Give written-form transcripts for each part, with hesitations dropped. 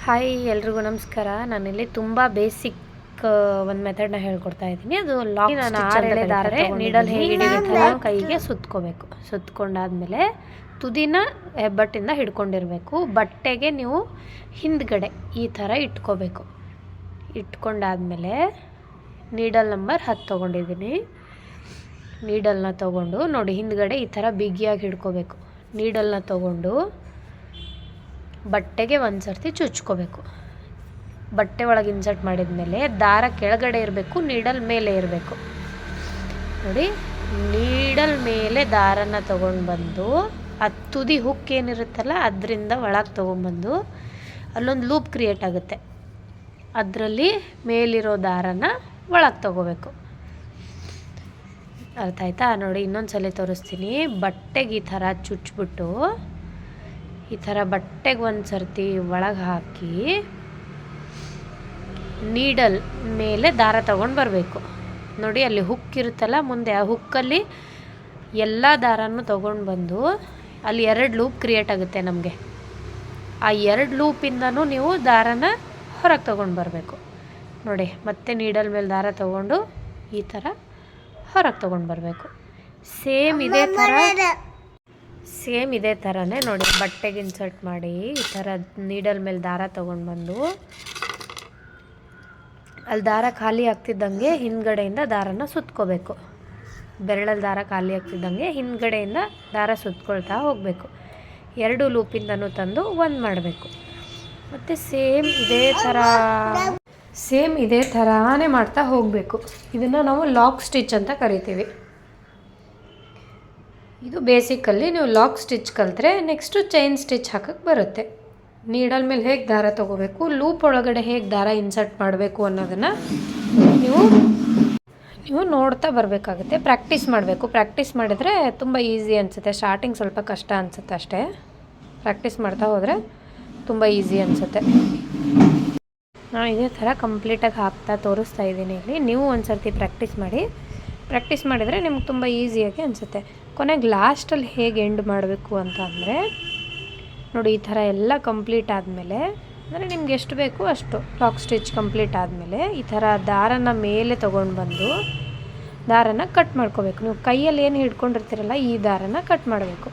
Hi ಎಲ್ರಿಗೂ ನಮಸ್ಕಾರ. ನಾನಿಲ್ಲಿ ತುಂಬ ಬೇಸಿಕ್ ಒಂದು ಮೆಥಡ್ನ ಹೇಳ್ಕೊಡ್ತಾ ಇದ್ದೀನಿ. ಅದು ಲಾಕ್ ನಾನು 6 ಎಳೆದಾರೆ ನೀಡಲ್ ಹೇಗೆ ಹಿಡಿಯುತ್ತೆ ಕೈಗೆ ಸುತ್ಕೋಬೇಕು. ಸುತ್ಕೊಂಡಾದ್ಮೇಲೆ ತುದಿನ ಹೆಬ್ಬಟ್ಟಿಂದ ಹಿಡ್ಕೊಂಡಿರಬೇಕು. ಬಟ್ಟೆಗೆ ನೀವು ಹಿಂದ್ಗಡೆ ಈ ಥರ ಇಟ್ಕೋಬೇಕು. ಇಟ್ಕೊಂಡಾದ್ಮೇಲೆ ನೀಡಲ್ ನಂಬರ್ 10 ತೊಗೊಂಡಿದ್ದೀನಿ. ನೀಡಲ್ನ ತೊಗೊಂಡು ನೋಡಿ ಹಿಂದ್ಗಡೆ ಈ ಥರ ಬಿಗಿಯಾಗಿ ಹಿಡ್ಕೋಬೇಕು. ನೀಡಲ್ನ ತೊಗೊಂಡು ಬಟ್ಟೆಗೆ ಒಂದು ಸರ್ತಿ ಚುಚ್ಕೋಬೇಕು. ಬಟ್ಟೆ ಒಳಗೆ ಇನ್ಸರ್ಟ್ ಮಾಡಿದ ಮೇಲೆ ದಾರ ಕೆಳಗಡೆ ಇರಬೇಕು, ನೀಡಲ್ ಮೇಲೆ ಇರಬೇಕು. ನೋಡಿ, ನೀಡಲ್ ಮೇಲೆ ದಾರನ ತೊಗೊಂಡು ಬಂದು ಆ ತುದಿ ಹುಕ್ ಏನಿರುತ್ತಲ್ಲ ಅದರಿಂದ ಒಳಗೆ ತೊಗೊಂಬಂದು ಅಲ್ಲೊಂದು ಲೂಪ್ ಕ್ರಿಯೇಟ್ ಆಗುತ್ತೆ. ಅದರಲ್ಲಿ ಮೇಲಿರೋ ದಾರನ ಒಳಗೆ ತೊಗೋಬೇಕು. ಅರ್ಥ ಆಯ್ತಾ? ನೋಡಿ, ಇನ್ನೊಂದು ಸಲ ತೋರಿಸ್ತೀನಿ. ಬಟ್ಟೆಗೆ ಈ ಥರ ಚುಚ್ಬಿಟ್ಟು ಈ ಥರ ಬಟ್ಟೆಗೆ ಒಂದು ಸರ್ತಿ ಒಳಗೆ ಹಾಕಿ ನೀಡಲ್ ಮೇಲೆ ದಾರ ತೊಗೊಂಡು ಬರಬೇಕು. ನೋಡಿ, ಅಲ್ಲಿ ಹುಕ್ ಇರುತ್ತಲ್ಲ ಮುಂದೆ, ಆ ಹುಕ್ಕಲ್ಲಿ ಎಲ್ಲ ದಾರನೂ ತೊಗೊಂಡು ಬಂದು ಅಲ್ಲಿ 2 ಲೂಪ್ ಕ್ರಿಯೇಟ್ ಆಗುತ್ತೆ ನಮಗೆ. ಆ 2 ಲೂಪಿಂದನೂ ನೀವು ದಾರನ ಹೊರಗೆ ತೊಗೊಂಡು ಬರಬೇಕು. ನೋಡಿ, ಮತ್ತೆ ನೀಡಲ್ ಮೇಲೆ ದಾರ ತೊಗೊಂಡು ಈ ಥರ ಹೊರಗೆ ತೊಗೊಂಡು ಬರಬೇಕು. ಸೇಮ್ ಇದೇ ಥರನೇ ನೋಡಿ, ಬಟ್ಟೆಗೆ ಇನ್ಸರ್ಟ್ ಮಾಡಿ ಈ ಥರ ನೀಡಲ್ ಮೇಲೆ ದಾರ ತೊಗೊಂಡು ಬಂದು ಅಲ್ಲಿ ದಾರ ಖಾಲಿ ಆಗ್ತಿದ್ದಂಗೆ ಹಿಂದ್ಗಡೆಯಿಂದ ದಾರನ ಸುತ್ಕೋಬೇಕು. ಬೆರಳಲ್ಲಿ ದಾರ ಖಾಲಿ ಆಗ್ತಿದ್ದಂಗೆ ಹಿಂದ್ಗಡೆಯಿಂದ ದಾರ ಸುತ್ಕೊಳ್ತಾ ಹೋಗಬೇಕು. 2 ಲೂಪಿಂದನೂ ತಂದು ಒಂದು ಮಾಡಬೇಕು. ಮತ್ತು ಸೇಮ್ ಇದೇ ಥರನೇ ಮಾಡ್ತಾ ಹೋಗಬೇಕು. ಇದನ್ನು ನಾವು ಲಾಕ್ ಸ್ಟಿಚ್ ಅಂತ ಕರಿತೀವಿ. ಇದು ಬೇಸಿಕಲ್ಲಿ ನೀವು ಲಾಕ್ ಸ್ಟಿಚ್ ಕಲಿತ್ರೆ ನೆಕ್ಸ್ಟು ಚೈನ್ ಸ್ಟಿಚ್ ಹಾಕಕ್ಕೆ ಬರುತ್ತೆ. ನೀಡಲ್ ಮೇಲೆ ಹೇಗೆ ದಾರ ತೊಗೋಬೇಕು, ಲೂಪ್ ಒಳಗಡೆ ಹೇಗೆ ದಾರ ಇನ್ಸರ್ಟ್ ಮಾಡಬೇಕು ಅನ್ನೋದನ್ನು ನೀವು ನೋಡ್ತಾ ಬರಬೇಕಾಗುತ್ತೆ. ಪ್ರಾಕ್ಟೀಸ್ ಮಾಡಬೇಕು. ಪ್ರಾಕ್ಟೀಸ್ ಮಾಡಿದರೆ ತುಂಬ ಈಸಿ ಅನಿಸುತ್ತೆ. ಸ್ಟಾರ್ಟಿಂಗ್ ಸ್ವಲ್ಪ ಕಷ್ಟ ಅನಿಸುತ್ತೆ ಅಷ್ಟೇ. ಪ್ರಾಕ್ಟೀಸ್ ಮಾಡ್ತಾ ಹೋದರೆ ತುಂಬ ಈಸಿ ಅನಿಸುತ್ತೆ. ನಾನು ಇದೇ ಥರ ಕಂಪ್ಲೀಟಾಗಿ ಹಾಕ್ತಾ ತೋರಿಸ್ತಾ ಇದ್ದೀನಿ ಇಲ್ಲಿ. ನೀವು ಒಂದು ಸರ್ತಿ ಪ್ರಾಕ್ಟೀಸ್ ಮಾಡಿದರೆ ನಿಮ್ಗೆ ತುಂಬ ಈಸಿಯಾಗಿ ಅನಿಸುತ್ತೆ. ಕೊನೆಗೆ ಲಾಸ್ಟಲ್ಲಿ ಹೇಗೆ ಎಂಡ್ ಮಾಡಬೇಕು ಅಂತ ಅಂದರೆ ನೋಡಿ, ಈ ಥರ ಎಲ್ಲ ಕಂಪ್ಲೀಟ್ ಆದಮೇಲೆ, ಅಂದರೆ ನಿಮ್ಗೆ ಎಷ್ಟು ಬೇಕು ಅಷ್ಟು ಲಾಕ್ ಸ್ಟಿಚ್ ಕಂಪ್ಲೀಟ್ ಆದಮೇಲೆ ಈ ಥರ ದಾರನ ಮೇಲೆ ತೊಗೊಂಡು ಬಂದು ದಾರನ ಕಟ್ ಮಾಡ್ಕೋಬೇಕು. ನೀವು ಕೈಯಲ್ಲಿ ಏನು ಹಿಡ್ಕೊಂಡಿರ್ತೀರಲ್ಲ ಈ ದಾರನ ಕಟ್ ಮಾಡಬೇಕು.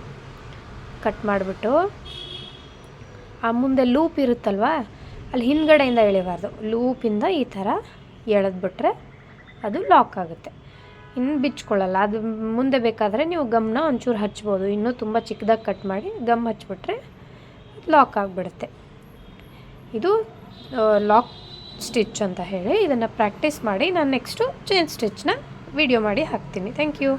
ಕಟ್ ಮಾಡಿಬಿಟ್ಟು ಆ ಮುಂದೆ ಲೂಪ್ ಇರುತ್ತಲ್ವ ಅಲ್ಲಿ ಹಿಂದ್ಗಡೆಯಿಂದ ಎಳಿಬಾರ್ದು. ಲೂಪಿಂದ ಈ ಥರ ಎಳೆದ್ಬಿಟ್ರೆ ಅದು ಲಾಕ್ ಆಗುತ್ತೆ. ಇನ್ನು ಬಿಚ್ಕೊಳ್ಳಲ್ಲ. ಅದು ಮುಂದೆ ಬೇಕಾದರೆ ನೀವು ಗಮ್ನ ಒಂಚೂರು ಹಚ್ಬೋದು. ಇನ್ನೂ ತುಂಬ ಚಿಕ್ಕದಾಗಿ ಕಟ್ ಮಾಡಿ ಗಮ್ ಹಚ್ಬಿಟ್ರೆ ಲಾಕ್ ಆಗಿಬಿಡುತ್ತೆ. ಇದು ಲಾಕ್ ಸ್ಟಿಚ್ ಅಂತ ಹೇಳಿ ಇದನ್ನು ಪ್ರಾಕ್ಟೀಸ್ ಮಾಡಿ ನಾನು ನೆಕ್ಸ್ಟು ಚೈನ್ ಸ್ಟಿಚ್ನ ವಿಡಿಯೋ ಮಾಡಿ ಹಾಕ್ತೀನಿ. Thank you.